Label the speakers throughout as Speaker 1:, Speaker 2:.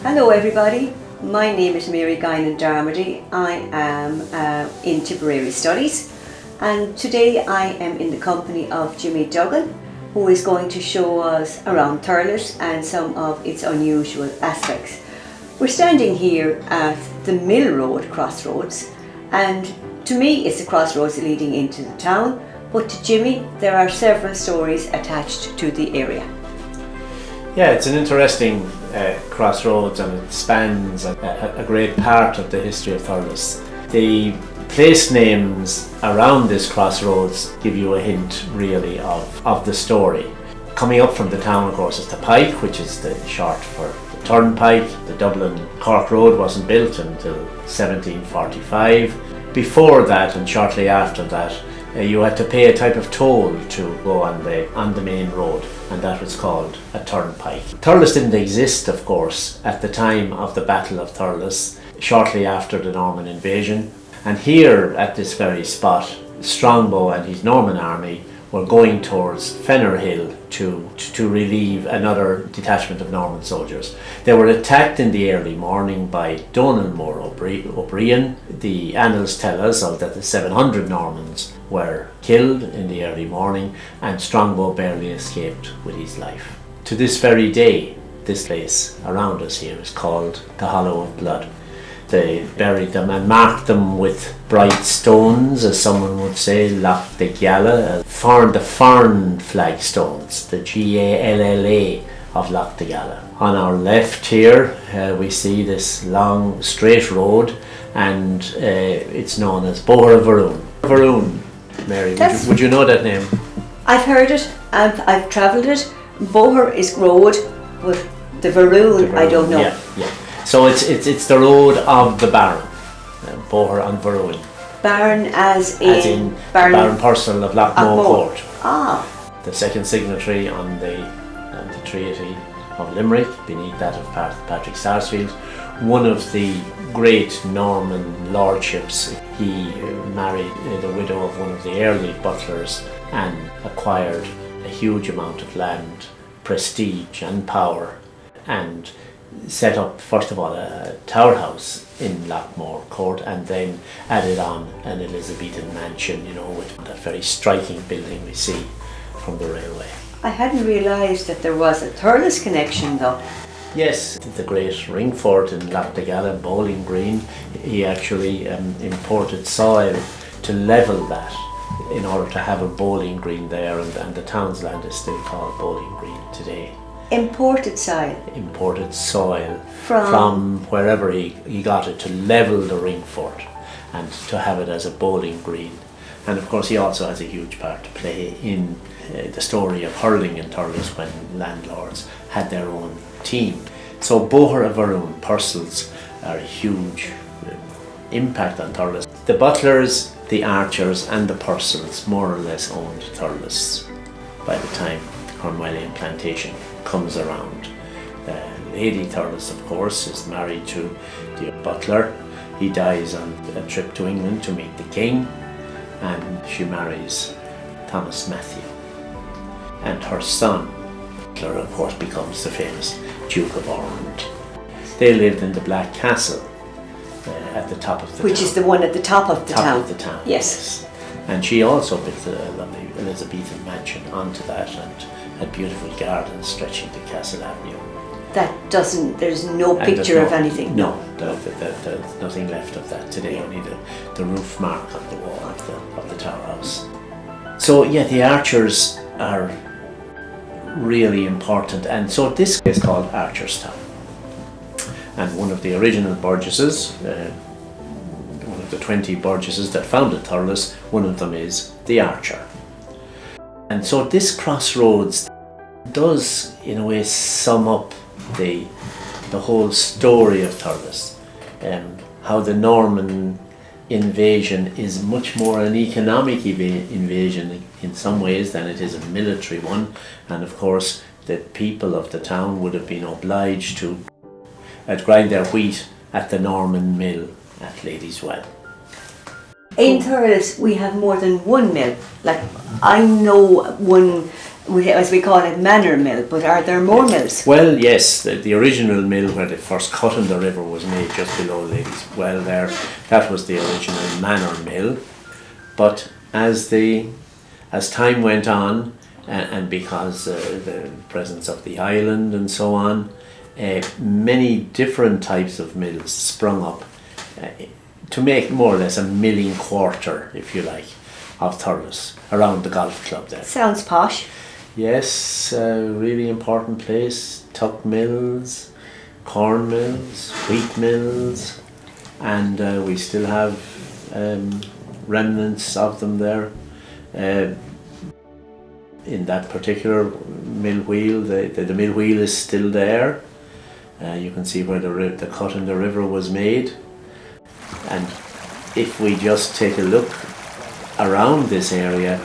Speaker 1: Hello everybody, my name is Mary Guinan Darmody. I am in Tipperary Studies, and today I am in the company of Jimmy Duggan, who is going to show us around Thurles and some of its unusual aspects. We're standing here at the Mill Road crossroads, and to me it's a crossroads leading into the town, but to Jimmy there are several stories attached to the area.
Speaker 2: Yeah, it's an interesting crossroads, and it spans a great part of the history of Thurles. The place names around this crossroads give you a hint really of the story. Coming up from the town, of course, is the Pike, which is the short for the Turnpike. The Dublin Cork Road wasn't built until 1745. Before that and shortly after that, you had to pay a type of toll to go on the main road, and that was called a turnpike. Thurles didn't exist, of course, at the time of the Battle of Thurles, shortly after the Norman invasion. And here at this very spot, Strongbow and his Norman army were going towards Fenner Hill to relieve another detachment of Norman soldiers. They were attacked in the early morning by Donalmore O'Brien. The annals tell us that the 700 Normans were killed in the early morning, and Strongbow barely escaped with his life. To this very day, this place around us here is called the Hollow of Blood. They buried them and marked them with bright stones, as someone would say, Loch de Galla, the Farn flagstones, the Galla of Loch de Galla. On our left here, we see this long straight road, and it's known as Boher Varoon. Varoon, Mary, would you know that name?
Speaker 1: I've heard it, I've travelled it. Boher is road, but the Varoon, I don't know.
Speaker 2: Yeah. So it's the road of the Baron, Boher and Varoon.
Speaker 1: Baron as in
Speaker 2: Baron Purcell of Latmore Court.
Speaker 1: Ah.
Speaker 2: The second signatory on the Treaty of Limerick, beneath that of Patrick Sarsfield. One of the great Norman lordships. He married the widow of one of the early Butlers and acquired a huge amount of land, prestige and power, and set up first of all a tower house in Latmore Court, and then added on an Elizabethan mansion, with that very striking building we see from the railway.
Speaker 1: I hadn't realised that there was a Thurles connection though.
Speaker 2: Yes, the great ring fort in Loch de Galla, Bowling Green, he actually imported soil to level that in order to have a bowling green there, and the town's land is still called Bowling Green today.
Speaker 1: Imported soil?
Speaker 2: Imported soil from wherever he got it to level the ring fort and to have it as a bowling green. And of course he also has a huge part to play in the story of hurling in Thurles when landlords had their own team. So Boher of Varoon, Purcells, are a huge impact on Thurles. The Butlers, the Archers and the Purcells more or less owned Thurles by the time the Cornwallian plantation comes around. Lady Thurles, of course, is married to the Butler. He dies on a trip to England to meet the King, and she marries Thomas Matthew. And her son, Butler, of course, becomes the famous Duke of Ormond. They lived in the Black Castle at the top of the town.
Speaker 1: Which is the one at the top of the town.
Speaker 2: Top of the town,
Speaker 1: yes.
Speaker 2: And she also built a lovely Elizabethan mansion onto that, and had beautiful gardens stretching to Castle Avenue.
Speaker 1: There's no picture of anything?
Speaker 2: No, there's nothing left of that today, only the roof mark on the wall of the tower house. So yeah, the Archers are really important, and so this is called Archerstown. And one of the original burgesses, one of the 20 burgesses that founded Thurles, one of them is the Archer. And so this crossroads does, in a way, sum up the whole story of Thurles. How the Norman invasion is much more an economic invasion in some ways than it is a military one. And of course, the people of the town would have been obliged to grind their wheat at the Norman Mill at Ladies Well.
Speaker 1: In Thurles we have more than one mill. Like, I know one as we call it, Manor Mill, but are there more mills?
Speaker 2: Well, yes, the original mill where the first cut in the river was made just below Ladies Well there, that was the original Manor Mill. But as time went on, and because the presence of the island and so on, many different types of mills sprung up to make more or less a milling quarter, if you like, of Thurles around the golf club there.
Speaker 1: Sounds posh.
Speaker 2: Yes, a really important place. Tuck mills, corn mills, wheat mills, and we still have remnants of them there. In that particular mill wheel, the mill wheel is still there. You can see where the cut in the river was made. And if we just take a look around this area,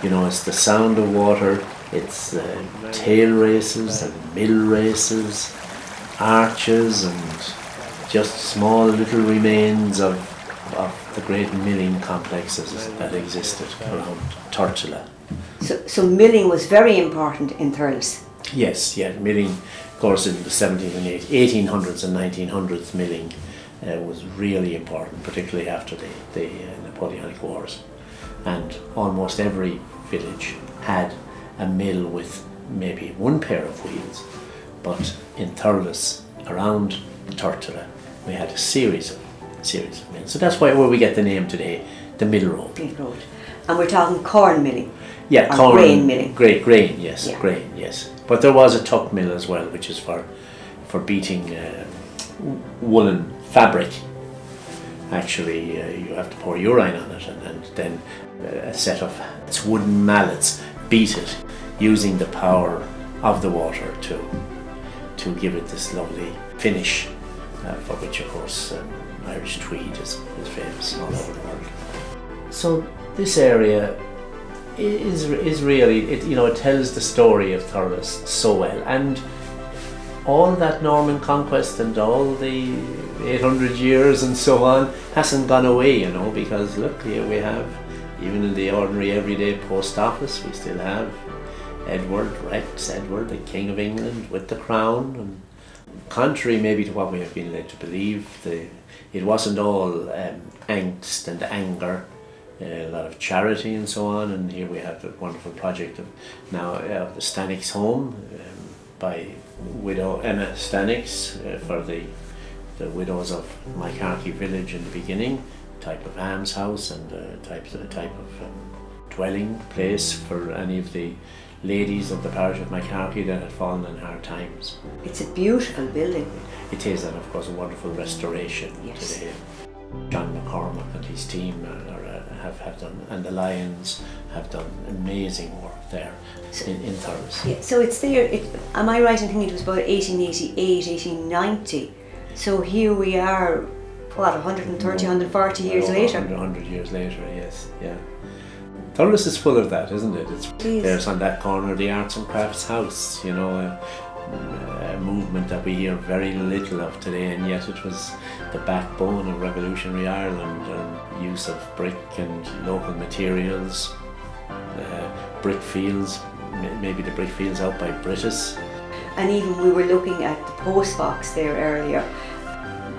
Speaker 2: you know, it's the sound of water, it's tail races and mill races, arches, and just small little remains of the great milling complexes that existed around Thurles.
Speaker 1: So milling was very important in Thurles.
Speaker 2: Yes, yeah, milling, of course, in the 1700s and 1800s and 1900s, milling was really important, particularly after the Napoleonic Wars. And almost every village had a mill with maybe one pair of wheels, but in Thurles, around Thurles, we had a series of mills. So that's where we get the name today, the Mill Road.
Speaker 1: Mill Road. And we're talking corn milling.
Speaker 2: Yeah,
Speaker 1: or
Speaker 2: corn,
Speaker 1: grain milling.
Speaker 2: Grain, yes,
Speaker 1: Yeah.
Speaker 2: grain, yes. But there was a tuck mill as well, which is for beating woolen fabric. Actually, you have to pour urine on it, and then a set of its wooden mallets beat it, using the power of the water to give it this lovely finish, for which, of course, Irish tweed is famous all over the world. So this area is really, it tells the story of Thurles so well, and all that Norman conquest and all the 800 years and so on hasn't gone away, because look, here we have, even in the ordinary everyday post office, we still have Rex Edward, the King of England, with the crown. And contrary maybe to what we have been led to believe, it wasn't all angst and anger, a lot of charity and so on. And here we have the wonderful project of the Astronics Home by widow Emma Astronics for the widows of Mycarthy village in the beginning, type of almshouse and a type of dwelling place for any of the ladies of the parish of Mycarthy that had fallen in hard times.
Speaker 1: It's a beautiful building.
Speaker 2: It is, and of course a wonderful restoration
Speaker 1: Yes.
Speaker 2: today. John McCormack and his team have done, and the Lions have done amazing work there in Thurles.
Speaker 1: Yeah, so it's there, am I right in thinking it was about 1888, 1890? So here we are, 130, 140 years later?
Speaker 2: 100 years later, yes, yeah. Thurles is full of that, isn't it? There's on that corner the Arts and Crafts House, a movement that we hear very little of today, and yet it was the backbone of revolutionary Ireland, and use of brick and local materials, brick fields, maybe the brick fields out by British.
Speaker 1: And even we were looking at the post box there earlier.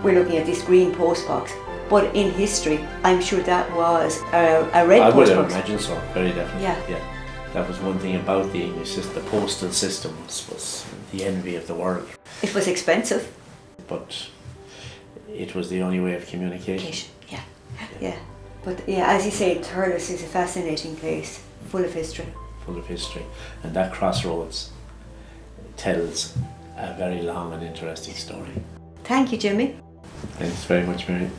Speaker 1: We're looking at this green post box, but in history, I'm sure that was a red
Speaker 2: I
Speaker 1: post
Speaker 2: would
Speaker 1: box.
Speaker 2: imagine so, very definitely.
Speaker 1: Yeah.
Speaker 2: That was one thing about the English system. The postal system was the envy of the world.
Speaker 1: It was expensive.
Speaker 2: But it was the only way of communication.
Speaker 1: Yeah. But yeah, as you say, Thurles is a fascinating place, full of history.
Speaker 2: Full of history. And that crossroads tells a very long and interesting story.
Speaker 1: Thank you, Jimmy.
Speaker 2: Thanks very much, Mary.